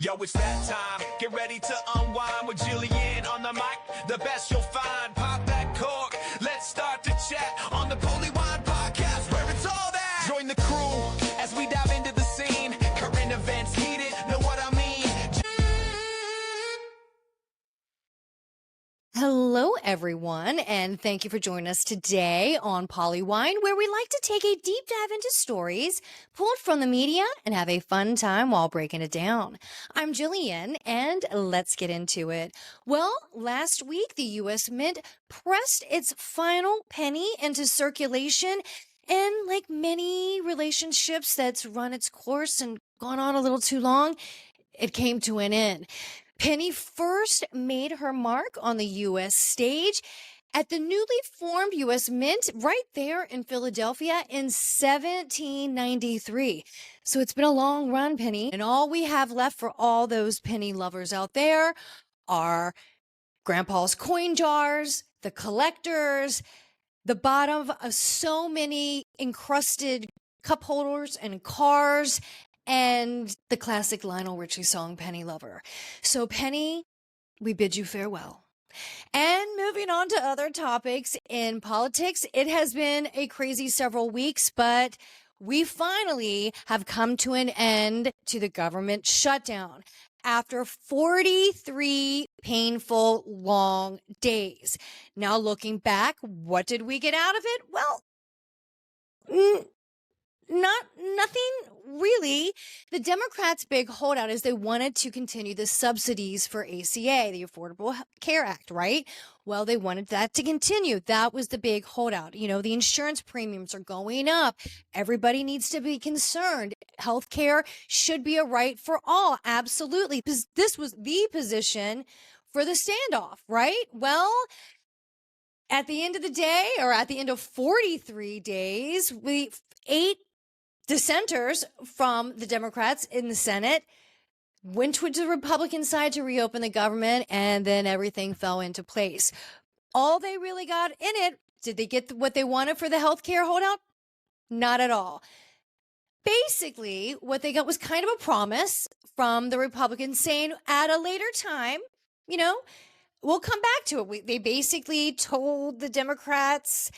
Yo, it's that time. Get ready to unwind with Jillian on the mic. The best you'll find. Pop that cork. Let's start to chat on the Polywine Podcast, where it's all that. Join the crew as we dive into the scene. Current events heated. Know what I mean? Hello, everyone, and thank you for joining us today on Polywine, where we like to take a deep dive into stories pulled from the media and have a fun time while breaking it down. I'm Jillian, and let's get into it. Well, last week, the U.S. Mint pressed its final penny into circulation, and like many relationships that's run its course and gone on a little too long, it came to an end. Penny first made her mark on the U.S. stage at the newly formed U.S. Mint right there in Philadelphia in 1793. So it's been a long run, Penny. And all we have left for all those penny lovers out there are Grandpa's coin jars, the collectors, the bottom of so many encrusted cup holders and cars, and the classic Lionel Richie song, Penny Lover. So Penny, we bid you farewell. And moving on to other topics in politics, it has been a crazy several weeks, but we finally have come to an end to the government shutdown after 43 painful, long days. Now looking back, what did we get out of it? Well, nothing really. The Democrats' big holdout is they wanted to continue the subsidies for ACA, the Affordable Care Act, right? Well, they wanted that to continue. That was the big holdout. You know, the insurance premiums are going up. Everybody needs to be concerned. Healthcare should be a right for all. Absolutely. Because this was the position for the standoff, right? Well, at the end of the day, or at the end of 43 days, eight dissenters from the Democrats in the Senate went to the Republican side to reopen the government, and then everything fell into place. All they really got in it, did they get what they wanted for the healthcare holdout? Not at all. Basically, what they got was kind of a promise from the Republicans saying at a later time, you know, we'll come back to it. They basically told the Democrats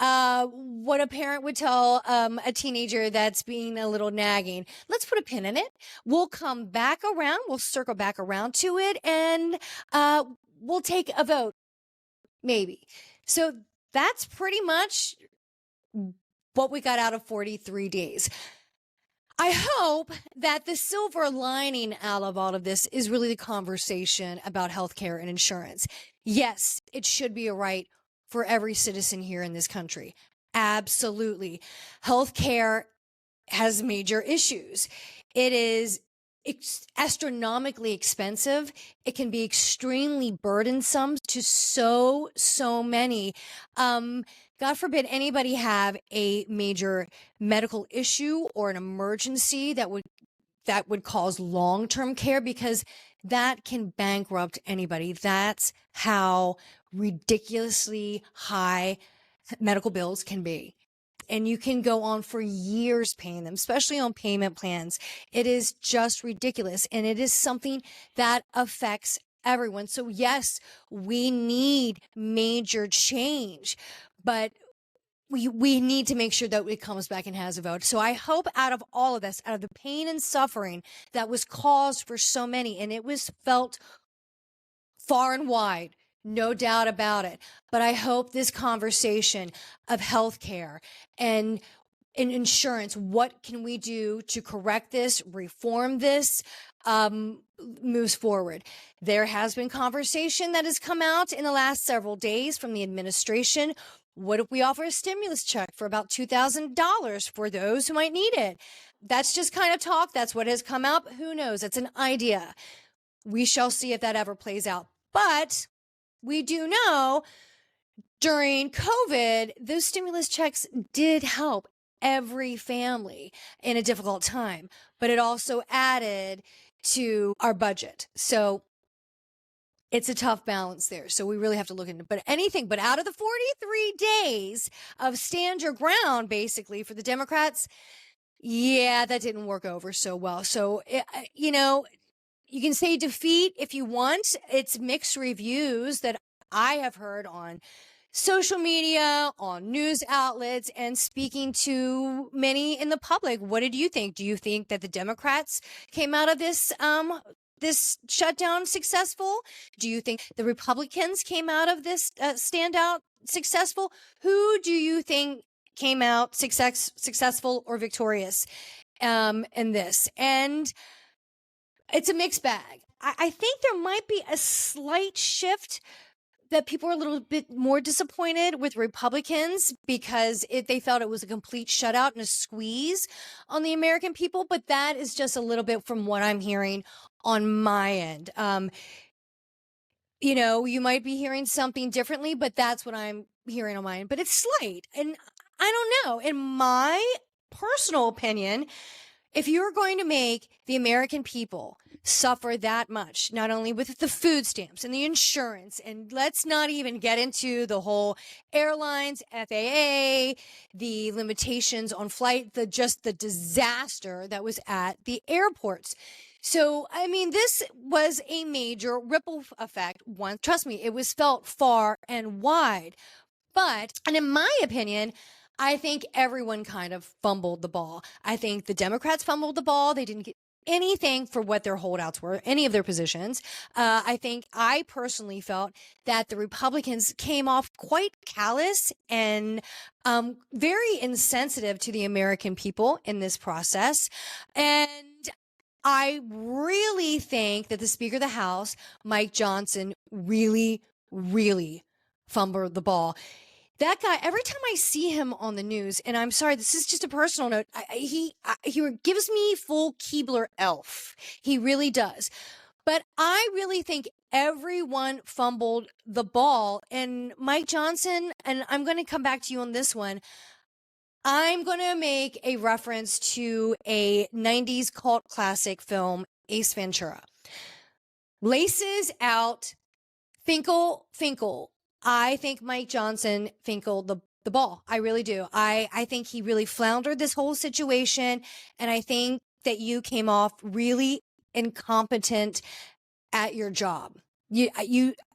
what a parent would tell a teenager that's being a little nagging. Let's put a pin in it. We'll come back around. We'll circle back around to it, and we'll take a vote, maybe. So that's pretty much what we got out of 43 days. I hope that the silver lining out of all of this is really the conversation about healthcare and insurance. Yes, it should be a right for every citizen here in this country. Absolutely. Healthcare has major issues. It is astronomically expensive. It can be extremely burdensome to so many. God forbid anybody have a major medical issue or an emergency that would cause long-term care, because that can bankrupt anybody. That's how ridiculously high medical bills can be. And you can go on for years paying them, especially on payment plans. It is just ridiculous. And it is something that affects everyone. So yes, we need major change, but we need to make sure that it comes back and has a vote. So I hope out of all of this, out of the pain and suffering that was caused for so many, and it was felt far and wide, no doubt about it. But I hope this conversation of healthcare and insurance, what can we do to correct this, reform this, moves forward. There has been conversation that has come out in the last several days from the administration. What if we offer a stimulus check for about $2,000 for those who might need it? That's just kind of talk. That's what has come out. Who knows? It's an idea. We shall see if that ever plays out. But we do know during COVID, those stimulus checks did help every family in a difficult time, but it also added to our budget. So it's a tough balance there. So we really have to look into it. But out of the 43 days of stand your ground, basically, for the Democrats, yeah, that didn't work over so well. So, You can say defeat if you want. It's mixed reviews that I have heard on social media, on news outlets, and speaking to many in the public. What did you think? Do you think that the Democrats came out of this shutdown successful? Do you think the Republicans came out of this standout successful? Who do you think came out successful or victorious in this? And it's a mixed bag. I think there might be a slight shift that people are a little bit more disappointed with Republicans because they felt it was a complete shutout and a squeeze on the American people. But that is just a little bit from what I'm hearing on my end. You might be hearing something differently, but that's what I'm hearing on my end. But it's slight. And I don't know. In my personal opinion, if you're going to make the American people suffer that much, not only with the food stamps and the insurance, and let's not even get into the whole airlines, FAA, the limitations on flight, the disaster that was at the airports. So, I mean, this was a major ripple effect. Trust me, it was felt far and wide. And in my opinion, I think everyone kind of fumbled the ball. I think the Democrats fumbled the ball. They didn't get anything for what their holdouts were, any of their positions. I personally felt that the Republicans came off quite callous and very insensitive to the American people in this process. And I really think that the Speaker of the House, Mike Johnson, really, really fumbled the ball. That guy, every time I see him on the news, and I'm sorry, this is just a personal note, he gives me full Keebler elf. He really does. But I really think everyone fumbled the ball. And Mike Johnson, and I'm going to come back to you on this one, I'm going to make a reference to a 90s cult classic film, Ace Ventura. Laces out, Finkel. I think Mike Johnson finkled the ball. I really do. I think he really floundered this whole situation. And I think that you came off really incompetent at your job.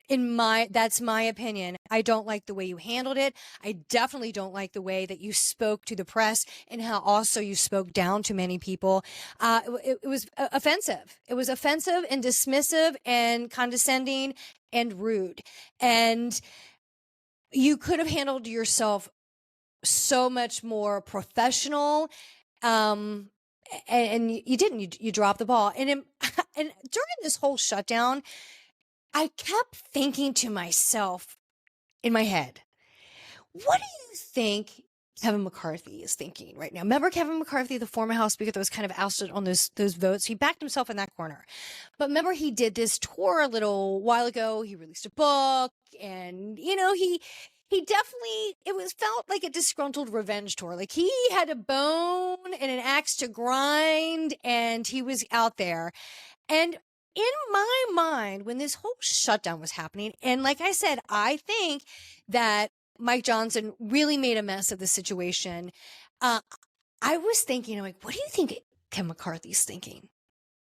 That's my opinion. I don't like the way you handled it. I definitely don't like the way that you spoke to the press and how also you spoke down to many people. It was offensive. It was offensive and dismissive and condescending and rude. And you could have handled yourself so much more professional. And you didn't. You dropped the ball. And during this whole shutdown, I kept thinking to myself in my head, what do you think Kevin McCarthy is thinking right now? Remember Kevin McCarthy, the former House Speaker that was kind of ousted on those votes? He backed himself in that corner. But remember, he did this tour a little while ago. He released a book, and he definitely, felt like a disgruntled revenge tour. Like he had a bone and an axe to grind, and he was out there. And in my mind, when this whole shutdown was happening, and like I said, I think that Mike Johnson really made a mess of the situation. I was thinking, I'm like, what do you think Kevin McCarthy's thinking?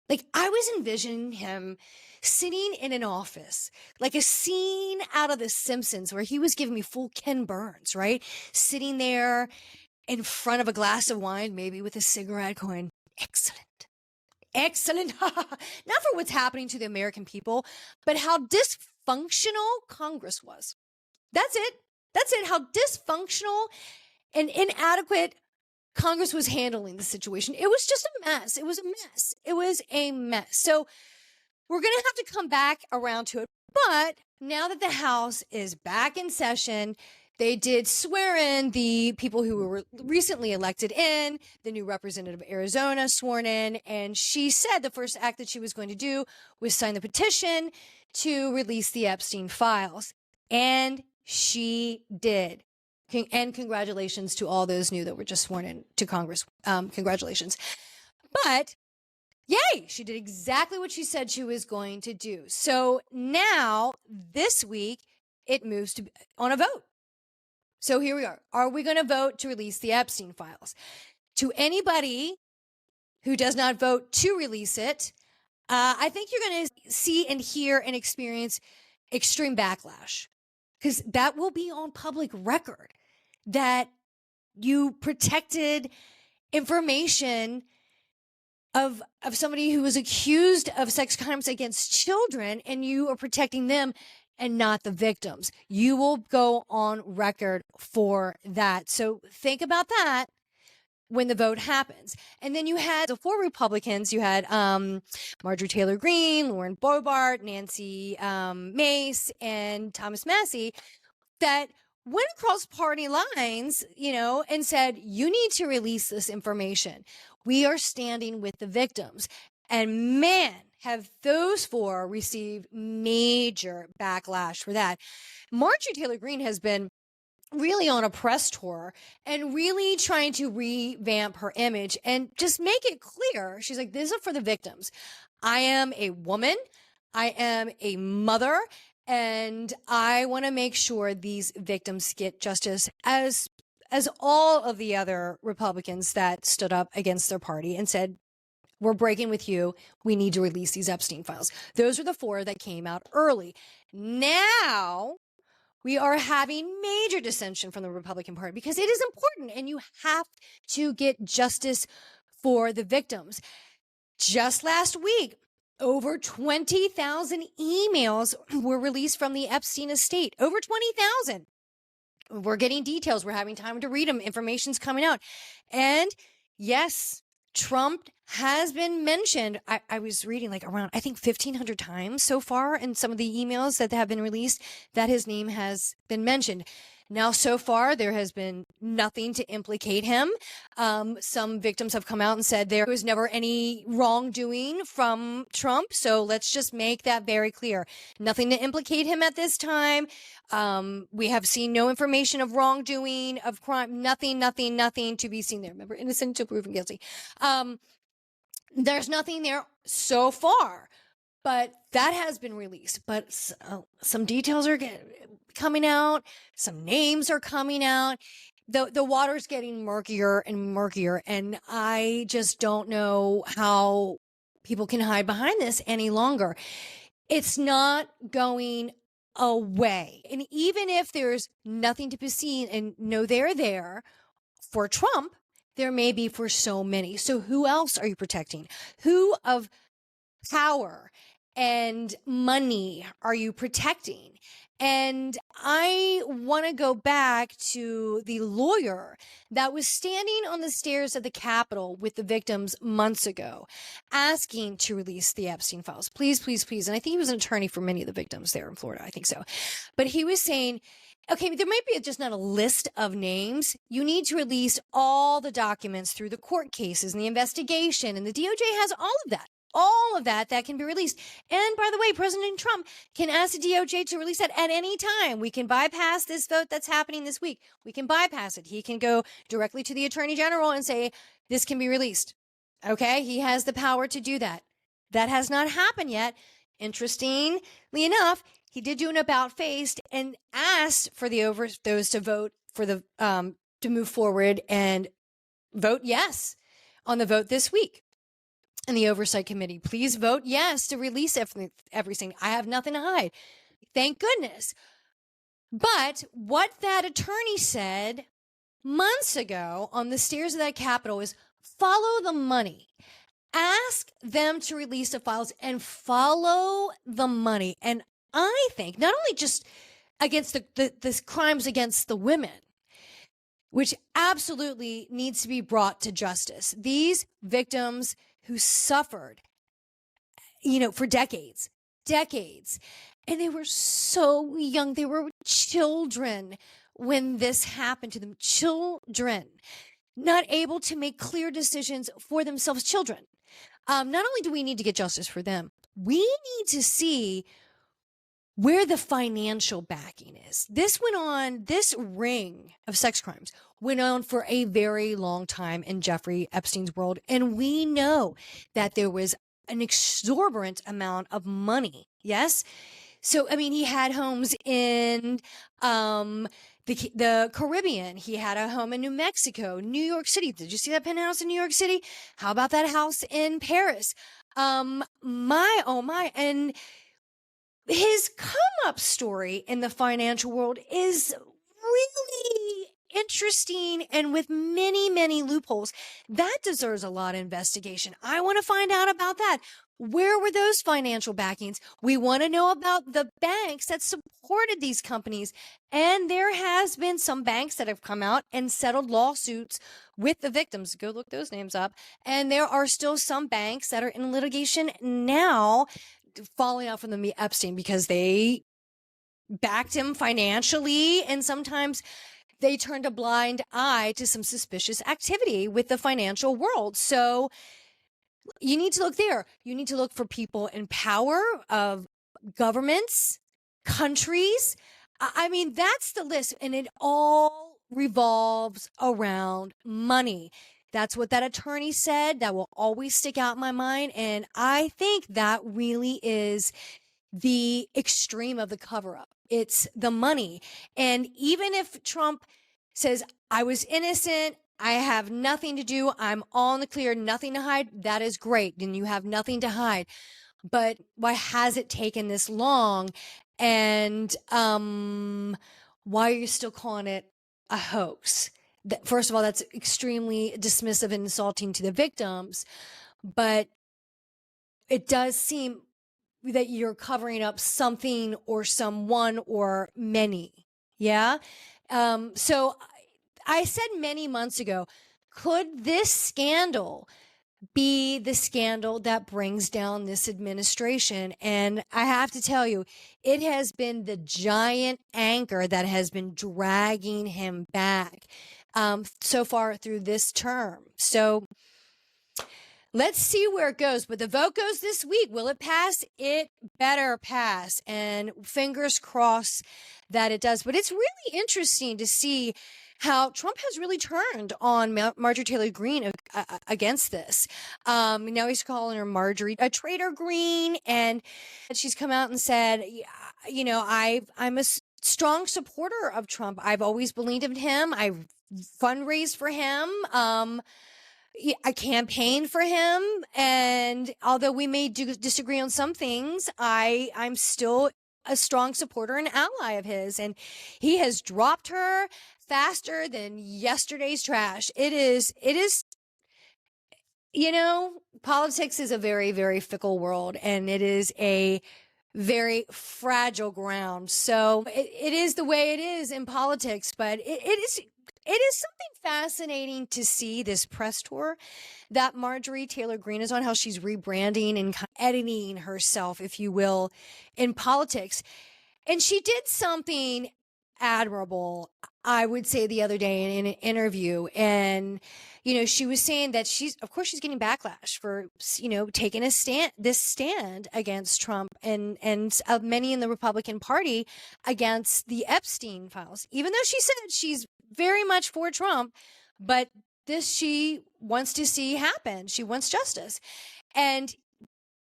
Like, I was envisioning him sitting in an office, like a scene out of The Simpsons where he was giving me full Ken Burns, right? Sitting there in front of a glass of wine, maybe with a cigarette going, excellent. Not for what's happening to the American people, but how dysfunctional Congress was. That's it. How dysfunctional and inadequate Congress was handling the situation. It was just a mess. It was a mess. So we're going to have to come back around to it. But now that the House is back in session, they did swear in the people who were recently elected in, the new representative of Arizona sworn in, and she said the first act that she was going to do was sign the petition to release the Epstein files. And she did. And congratulations to all those new that were just sworn in to Congress. Congratulations. But yay, she did exactly what she said she was going to do. So now, this week, it moves to on a vote. So here we are. Are we going to vote to release the Epstein files? To anybody who does not vote to release it, I think you're going to see and hear and experience extreme backlash, because that will be on public record that you protected information of somebody who was accused of sex crimes against children, and you are protecting them and not the victims. You will go on record for that. So think about that when the vote happens. And then you had the 4 Republicans. You had Marjorie Taylor Greene, Lauren Boebert, Nancy Mace, and Thomas Massie that went across party lines, and said, you need to release this information. We are standing with the victims. And man, have those 4 received major backlash for that. Marjorie Taylor Greene has been really on a press tour and really trying to revamp her image and just make it clear. She's like, this is for the victims. I am a woman. I am a mother. And I want to make sure these victims get justice as all of the other Republicans that stood up against their party and said, we're breaking with you. We need to release these Epstein files. Those are the 4 that came out early. Now we are having major dissension from the Republican Party because it is important and you have to get justice for the victims. Just last week, over 20,000 emails were released from the Epstein estate. Over 20,000. We're getting details. We're having time to read them. Information's coming out. And yes, Trump has been mentioned. I was reading like around, I think 1,500 times so far in some of the emails that have been released that his name has been mentioned. Now, so far, there has been nothing to implicate him. Some victims have come out and said there was never any wrongdoing from Trump. So let's just make that very clear. Nothing to implicate him at this time. We have seen no information of wrongdoing, of crime, nothing to be seen there. Remember, innocent until proven guilty. There's nothing there so far, but that has been released. But some details are coming out. Some names are coming out. The water's getting murkier and murkier. And I just don't know how people can hide behind this any longer. It's not going away. And even if there's nothing to be seen and no they're there for Trump, there may be for so many. So who else are you protecting? Who of power and money are you protecting? And I want to go back to the lawyer that was standing on the stairs of the Capitol with the victims months ago, asking to release the Epstein files. Please, please, please. And I think he was an attorney for many of the victims there in Florida. I think so. But he was saying, okay, there might be just not a list of names. You need to release all the documents through the court cases and the investigation. And the DOJ has all of that. All of that can be released. And by the way, President Trump can ask the DOJ to release that at any time. We can bypass this vote that's happening this week. We can bypass it. He can go directly to the Attorney General and say, this can be released. Okay? He has the power to do that. That has not happened yet. Interestingly enough, he did do an about face and asked for those to vote for the to move forward and vote yes on the vote this week. And the Oversight Committee, please vote yes to release everything. I have nothing to hide. Thank goodness. But what that attorney said months ago on the stairs of that Capitol is follow the money. Ask them to release the files and follow the money. And I think not only just against the crimes against the women, which absolutely needs to be brought to justice. These victims who suffered, for decades, and they were so young. They were children when this happened to them. Children, not able to make clear decisions for themselves. Children. Not only do we need to get justice for them, we need to see where the financial backing is. This ring of sex crimes went on for a very long time in Jeffrey Epstein's world. And we know that there was an exorbitant amount of money. Yes. So, he had homes in, the Caribbean. He had a home in New Mexico, New York City. Did you see that penthouse in New York City? How about that house in Paris? My, and his come up story in the financial world is really interesting and with many, many loopholes. That deserves a lot of investigation. I want to find out about that. Where were those financial backings? We want to know about the banks that supported these companies. And there has been some banks that have come out and settled lawsuits with the victims. Go look those names up. And there are still some banks that are in litigation now, falling out from the Epstein because they backed him financially, and sometimes they turned a blind eye to some suspicious activity with the financial world. So you need to look there. You need to look for people in power of governments, countries. I mean, that's the list, and it all revolves around money. That's what that attorney said. That will always stick out in my mind. And I think that really is the extreme of the cover up. It's the money. And even if Trump says, I was innocent, I have nothing to do, I'm all in the clear, nothing to hide, that is great. Then you have nothing to hide. But why has it taken this long? And why are you still calling it a hoax? First of all, that's extremely dismissive and insulting to the victims. But it does seem that you're covering up something or someone or many. Yeah. So I said many months ago, could this scandal be the scandal that brings down this administration? And I have to tell you, it has been the giant anchor that has been dragging him back so far through this term. So let's see where it goes. But the vote goes this week. Will it pass? It better pass. And fingers crossed that it does. But it's really interesting to see how Trump has really turned on Marjorie Taylor Greene against this. Now he's calling her Marjorie a traitor Greene. And she's come out and said, you know, I'm a strong supporter of Trump. I've always believed in him. I've fundraised for him. I campaigned for him, and although we may disagree on some things, I'm still a strong supporter and ally of his, and he has dropped her faster than yesterday's trash. It is, you know, politics is a very, very fickle world, and it is a very fragile ground. So it is the way it is in politics, but it is something fascinating to see this press tour that Marjorie Taylor Greene is on, how she's rebranding and editing herself, if you will, in politics. And she did something admirable, I would say, the other day in an interview. And, you know, she was saying that of course she's getting backlash for, you know, taking this stand against Trump and many in the Republican Party against the Epstein files, even though she said she's very much for Trump, but this she wants to see happen. She wants justice. And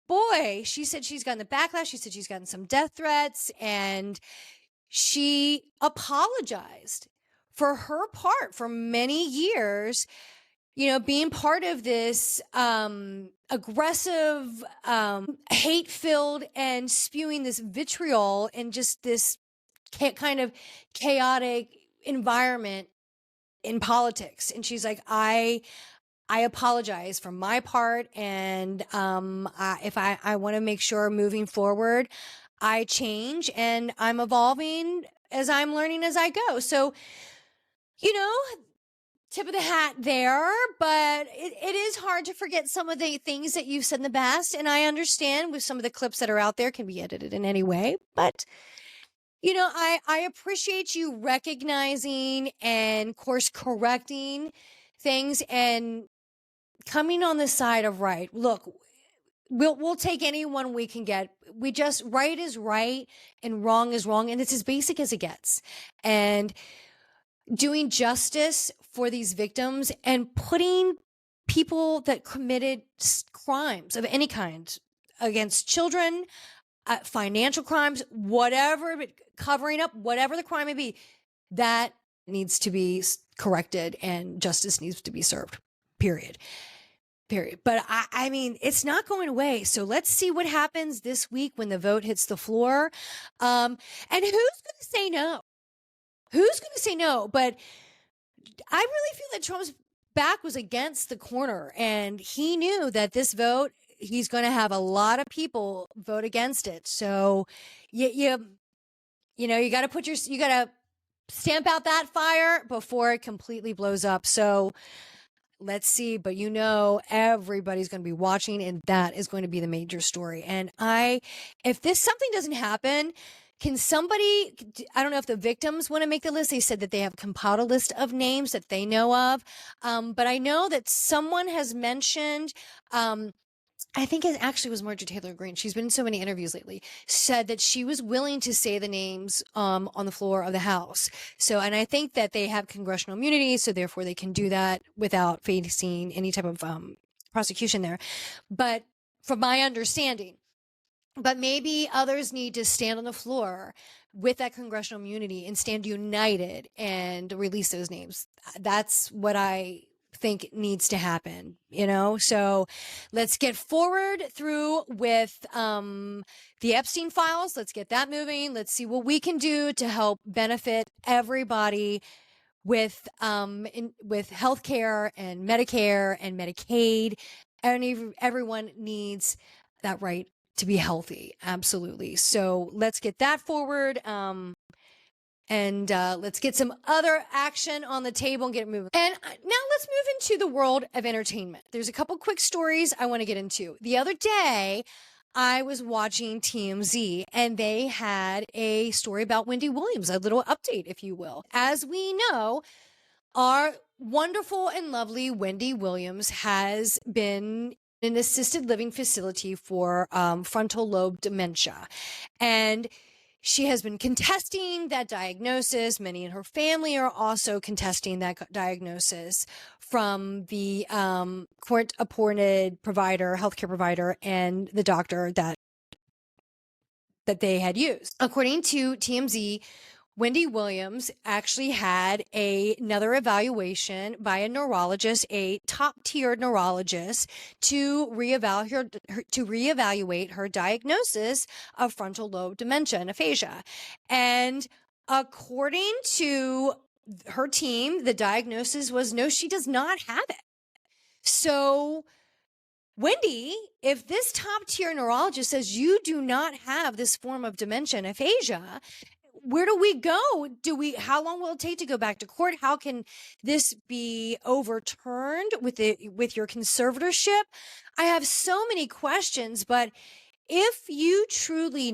boy, she said she's gotten the backlash. She said she's gotten some death threats, and she apologized for her part for many years, you know, being part of this aggressive, hate-filled and spewing this vitriol and just this kind of chaotic environment in politics. And she's like, I apologize for my part. And if I want to make sure moving forward, I change and I'm evolving as I'm learning as I go. So, you know, tip of the hat there, but it is hard to forget some of the things that you've said in the past. And I understand with some of the clips that are out there can be edited in any way, but you know, I appreciate you recognizing and course correcting things and coming on the side of right. Look, we'll take anyone we can get. We just, right is right and wrong is wrong. And it's as basic as it gets. And doing justice for these victims and putting people that committed crimes of any kind against children, financial crimes, whatever, covering up whatever the crime may be, that needs to be corrected and justice needs to be served, period. Period. But I mean, it's not going away. So let's see what happens this week when the vote hits the floor. And who's going to say no? Who's going to say no? But I really feel that Trump's back was against the corner, and he knew that this vote, he's going to have a lot of people vote against it. So you got to stamp out that fire before it completely blows up. So let's see, but everybody's going to be watching, and that is going to be the major story. And if something doesn't happen, can somebody, I don't know if the victims want to make the list. They said that they have compiled a list of names that they know of. But I know that someone has mentioned, I think it actually was Marjorie Taylor Greene. She's been in so many interviews lately, said that she was willing to say the names on the floor of the House. So, and I think that they have congressional immunity, so therefore they can do that without facing any type of prosecution there. But from my understanding, but maybe others need to stand on the floor with that congressional immunity and stand united and release those names. That's what I think needs to happen, So let's get forward through with the Epstein files. Let's get that moving. Let's see what we can do to help benefit everybody with healthcare and Medicare and Medicaid. Everyone needs that right to be healthy. Absolutely. So let's get that forward. And let's get some other action on the table and get it moving. And now let's move into the world of entertainment. There's a couple quick stories I want to get into. The other day, I was watching TMZ, and they had a story about Wendy Williams, a little update, if you will. As we know, our wonderful and lovely Wendy Williams has been in an assisted living facility for frontal lobe dementia. And she has been contesting that diagnosis. Many in her family are also contesting that diagnosis from the court-appointed healthcare provider, and the doctor that they had used. According to TMZ, Wendy Williams actually had another evaluation by a neurologist, a top-tier neurologist, to reevaluate her diagnosis of frontal lobe dementia and aphasia. And according to her team, the diagnosis was no, she does not have it. So Wendy, if this top-tier neurologist says you do not have this form of dementia and aphasia, where do we go? How long will it take to go back to court? How can this be overturned with your conservatorship? I have so many questions, but if you truly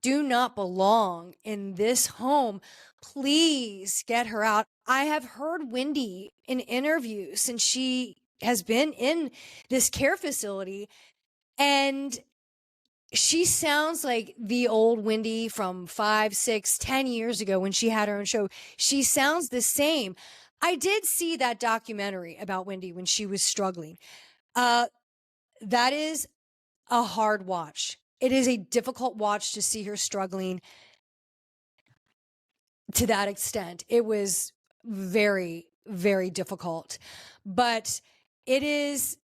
do not belong in this home, please get her out. I have heard Wendy in interviews since she has been in this care facility, and she sounds like the old Wendy from 5, 6, 10 years ago when she had her own show. She sounds the same. I did see that documentary about Wendy when she was struggling. That is a hard watch. It is a difficult watch to see her struggling to that extent. It was very, very difficult. But it is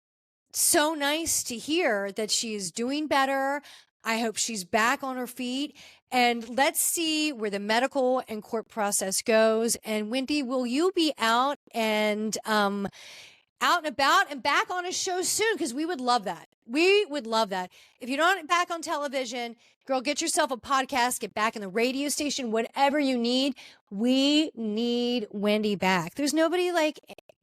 so nice to hear that she is doing better. I hope she's back on her feet. And let's see where the medical and court process goes. And Wendy, will you be out and about and back on a show soon? Because we would love that. We would love that. If you're not back on television, girl, get yourself a podcast, get back in the radio station, whatever you need. We need Wendy back. There's nobody like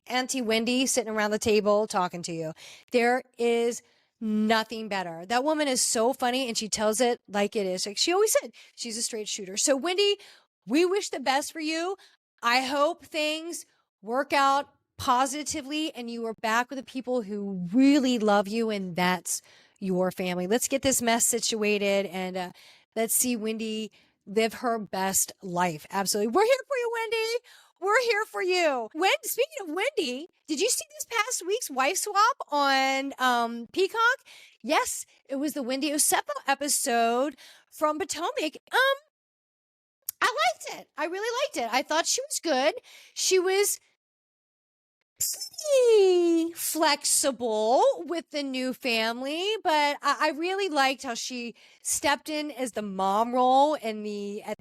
Auntie Wendy sitting around the table talking to you. There is nothing better. That woman is so funny, and she tells it like it is. Like she always said, she's a straight shooter. So Wendy, we wish the best for you. I hope things work out positively and you are back with the people who really love you, and that's your family. Let's get this mess situated, and let's see Wendy live her best life. Absolutely. We're here for you, Wendy. We're here for you. Speaking of Wendy, did you see this past week's wife swap on Peacock? Yes, it was the Wendy Osepo episode from Potomac. I liked it. I really liked it. I thought she was good. She was slightly pretty flexible with the new family, but I really liked how she stepped in as the mom role at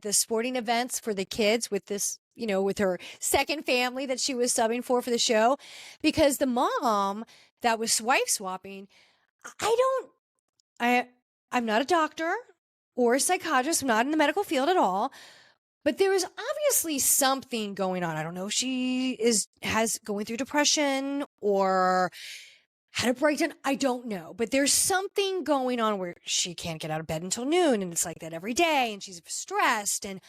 the sporting events for the kids with this, with her second family that she was subbing for the show, because the mom that was wife swapping, I don't, I'm not a doctor or a psychiatrist. I'm not in the medical field at all. But there is obviously something going on. I don't know if she has going through depression or had a breakdown. I don't know. But there's something going on where she can't get out of bed until noon, and it's like that every day, and she's stressed. And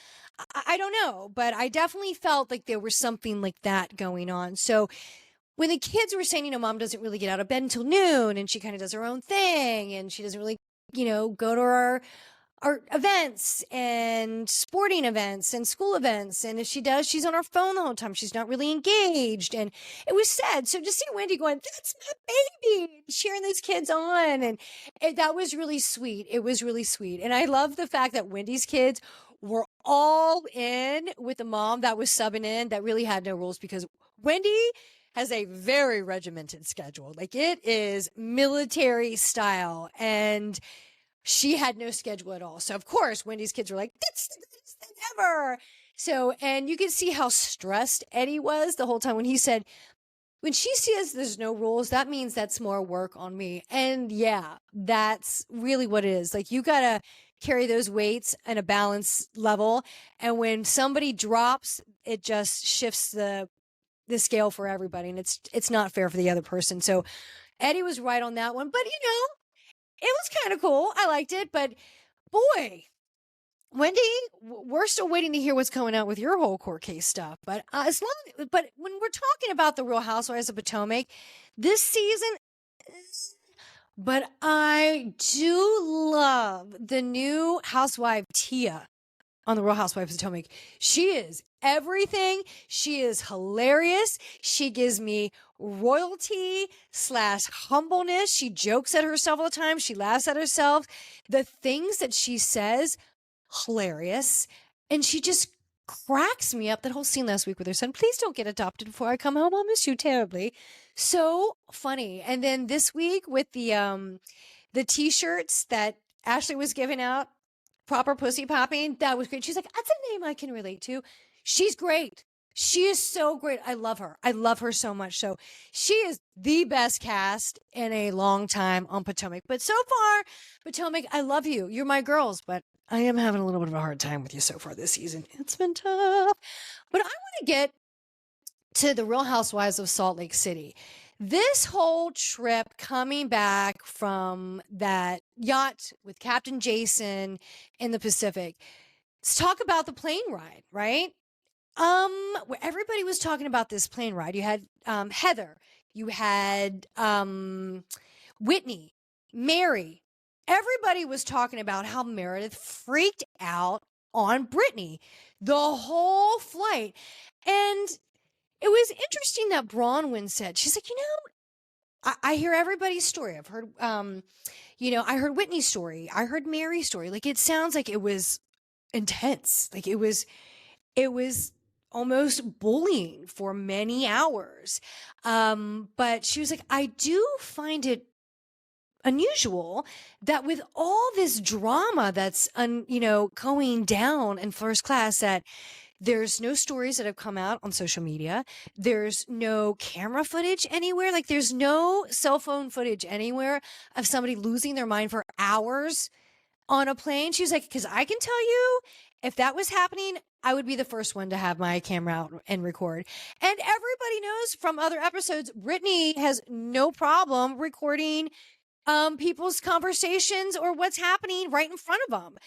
I don't know. But I definitely felt like there was something like that going on. So when the kids were saying, mom doesn't really get out of bed until noon, and she kind of does her own thing, and she doesn't really, go to our events and sporting events and school events. And if she does, she's on her phone the whole time. She's not really engaged. And it was sad. So to see Wendy going, that's my baby, cheering those kids on. And that was really sweet. It was really sweet. And I love the fact that Wendy's kids were all in with the mom that was subbing in that really had no rules, because Wendy has a very regimented schedule. Like, it is military style. And she had no schedule at all. So, of course, Wendy's kids were like, that's the best thing ever. So, and you can see how stressed Eddie was the whole time when he said, when she says there's no rules, that means that's more work on me. And yeah, that's really what it is. Like, you got to carry those weights in a balance level. And when somebody drops, it just shifts the scale for everybody. And it's not fair for the other person. So Eddie was right on that one. But, it was kind of cool. I liked it, but boy, Wendy, we're still waiting to hear what's coming out with your whole court case stuff. But but when we're talking about the Real Housewives of Potomac this season, but I do love the new housewife Tia on the Real Housewives of Potomac. She is everything. She is hilarious. She gives me royalty / humbleness. She jokes at herself all the time. She laughs at herself. The things that she says, hilarious. And she just cracks me up. That whole scene last week with her son, please don't get adopted before I come home. I'll miss you terribly. So funny. And then this week with the t-shirts that Ashley was giving out, proper pussy popping, that was great. She's like, that's a name I can relate to. She's great. She is so great. I love her. I love her so much. So she is the best cast in a long time on Potomac. But so far, Potomac, I love you. You're my girls, but I am having a little bit of a hard time with you so far this season. It's been tough. But I want to get to the Real Housewives of Salt Lake City. This whole trip coming back from that yacht with Captain Jason in the Pacific. Let's talk about the plane ride, right? Where everybody was talking about this plane ride. You had Heather, you had Whitney, Mary. Everybody was talking about how Meredith freaked out on Brittany the whole flight. And it was interesting that Bronwyn said, she's like, I hear everybody's story. I've heard, I heard Whitney's story. I heard Mary's story. Like, it sounds like it was intense. Like, it was almost bullying for many hours. But she was like, I do find it unusual that with all this drama that's, going down in first class, that there's no stories that have come out on social media. There's no camera footage anywhere. Like, there's no cell phone footage anywhere of somebody losing their mind for hours on a plane. She was like, because I can tell you, if that was happening, I would be the first one to have my camera out and record. And everybody knows from other episodes, Brittany has no problem recording people's conversations or what's happening right in front of them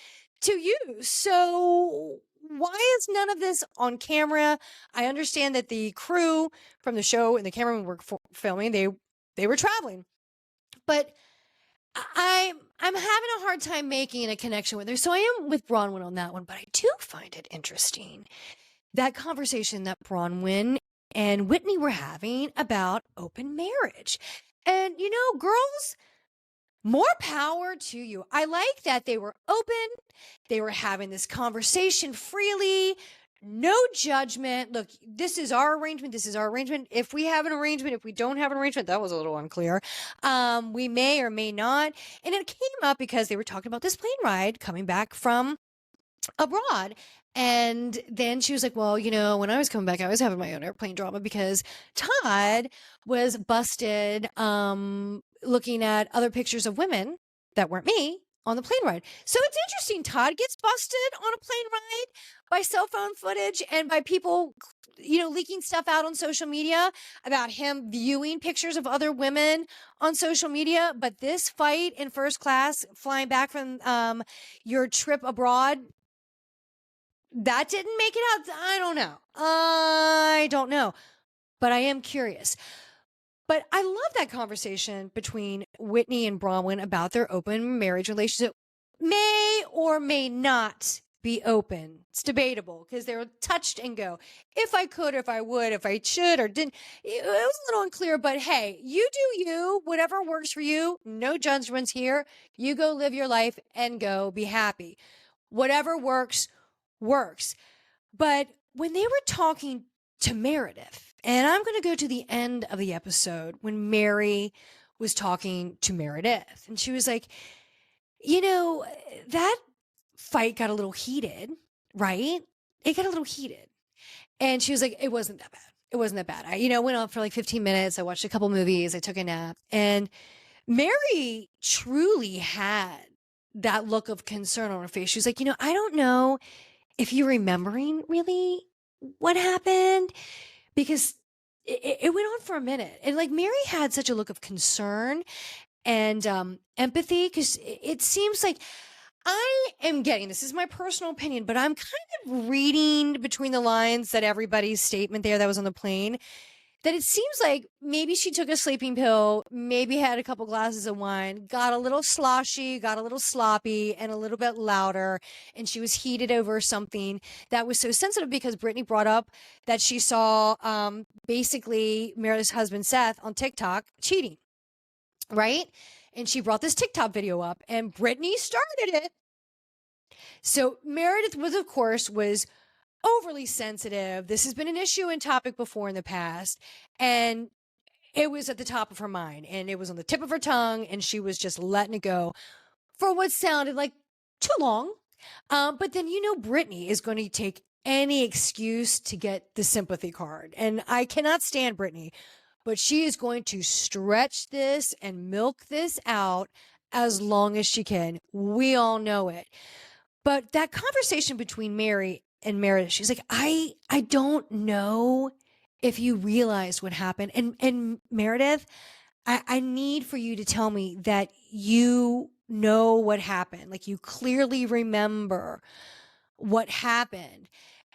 to use. So why is none of this on camera? I understand that the crew from the show and the cameramen were filming. They were traveling, but I'm having a hard time making a connection with her. So I am with Bronwyn on that one, but I do find it interesting, that conversation that Bronwyn and Whitney were having about open marriage. And, girls, more power to you. I like that they were open. They were having this conversation freely. no judgment. Look, this is our arrangement. This is our arrangement. If we have an arrangement, if we don't have an arrangement, that was a little unclear. We may or may not. And it came up because they were talking about this plane ride coming back from abroad. And then she was like, well, when I was coming back, I was having my own airplane drama because Todd was busted looking at other pictures of women that weren't me on the plane ride. So it's interesting. Todd gets busted on a plane ride by cell phone footage and by people, leaking stuff out on social media about him viewing pictures of other women on social media. But this fight in first class, flying back from your trip abroad, that didn't make it out. I don't know. But I am curious. But I love that conversation between Whitney and Bronwyn about their open marriage relationship. May or may not be open. It's debatable because they were touched and go. If I could, if I would, if I should or didn't. It was a little unclear, but hey, you do you. Whatever works for you. No judgments here. You go live your life and go be happy. Whatever works. But when they were talking to Meredith, and I'm going to go to the end of the episode when Mary was talking to Meredith, and she was like, that fight got a little heated, right? It got a little heated. And she was like, it wasn't that bad. It wasn't that bad. I, went on for like 15 minutes. I watched a couple movies. I took a nap. And Mary truly had that look of concern on her face. She was like, I don't know if you're remembering really what happened, because it went on for a minute. And like Mary had such a look of concern and empathy, because it seems like I am getting, this is my personal opinion, but I'm kind of reading between the lines that everybody's statement there that was on the plane, that it seems like maybe she took a sleeping pill, maybe had a couple glasses of wine, got a little sloshy, got a little sloppy, and a little bit louder, and she was heated over something that was so sensitive, because Brittany brought up that she saw basically Meredith's husband Seth on TikTok cheating, right? And she brought this TikTok video up, and Brittany started it. So Meredith was overly sensitive. This has been an issue and topic before in the past, and it was at the top of her mind, and it was on the tip of her tongue, and she was just letting it go for what sounded like too long. But then, Brittany is going to take any excuse to get the sympathy card, and I cannot stand Brittany, but she is going to stretch this and milk this out as long as she can. We all know it. But that conversation between Mary and Meredith, she's like, I don't know if you realize what happened. And Meredith, I need for you to tell me that you know what happened. Like, you clearly remember what happened.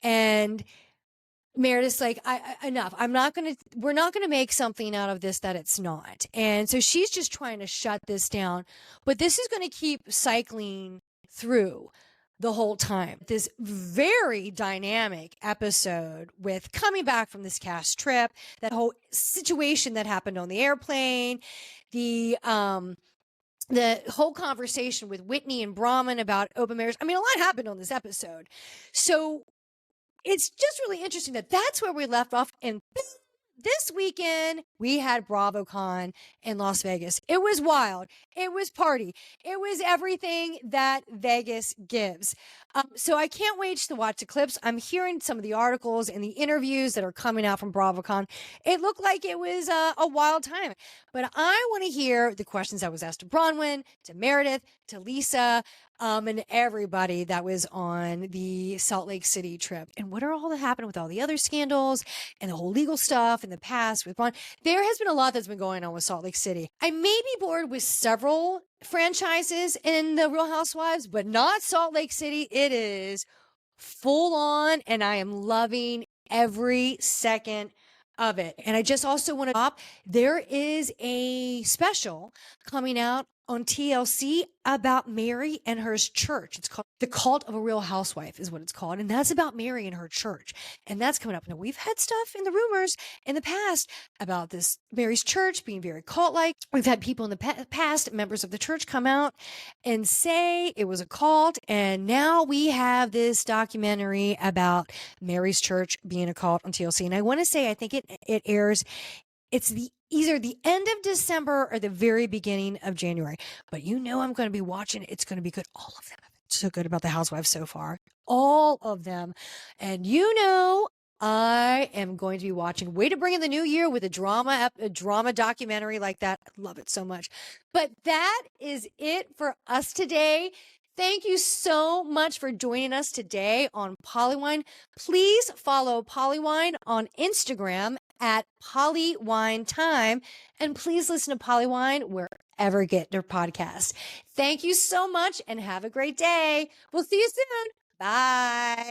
And Meredith's like, enough. We're not going to make something out of this that it's not. And so she's just trying to shut this down. But this is going to keep cycling through the whole time. This very dynamic episode with coming back from this cast trip, that whole situation that happened on the airplane, the whole conversation with Whitney and Brahman about open marriage. I mean, a lot happened on this episode. So it's just really interesting that that's where we left off. And this weekend, we had BravoCon in Las Vegas. It was wild. It was party. It was everything that Vegas gives. So I can't wait to watch the clips. I'm hearing some of the articles and the interviews that are coming out from BravoCon. It looked like it was a wild time. But I want to hear the questions that was asked to Bronwyn, to Meredith, to Lisa, and everybody that was on the Salt Lake City trip. And what are all that happened with all the other scandals and the whole legal stuff in the past with Bron? There has been a lot that's been going on with Salt Lake City. I may be bored with several franchises in the Real Housewives, but not Salt Lake City. It is full on, and I am loving every second of it. And I just also want to stop. There is a special coming out on TLC about Mary and her church. It's called The Cult of a Real Housewife is what it's called. And that's about Mary and her church. And that's coming up. Now, we've had stuff in the rumors in the past about this Mary's church being very cult-like. We've had people in the past, members of the church, come out and say it was a cult. And now we have this documentary about Mary's church being a cult on TLC. And I want to say, I think it airs, it's either the end of December or the very beginning of January. But I'm going to be watching it. It's going to be good. All of them have been so good about the housewives so far. All of them. And I am going to be watching. Way to bring in the new year with a drama documentary like that. I love it so much. But that is it for us today. Thank you so much for joining us today on Polywine. Please follow Polywine on Instagram at PolyWineTime. And please listen to Polywine wherever you get their podcast. Thank you so much and have a great day. We'll see you soon. Bye.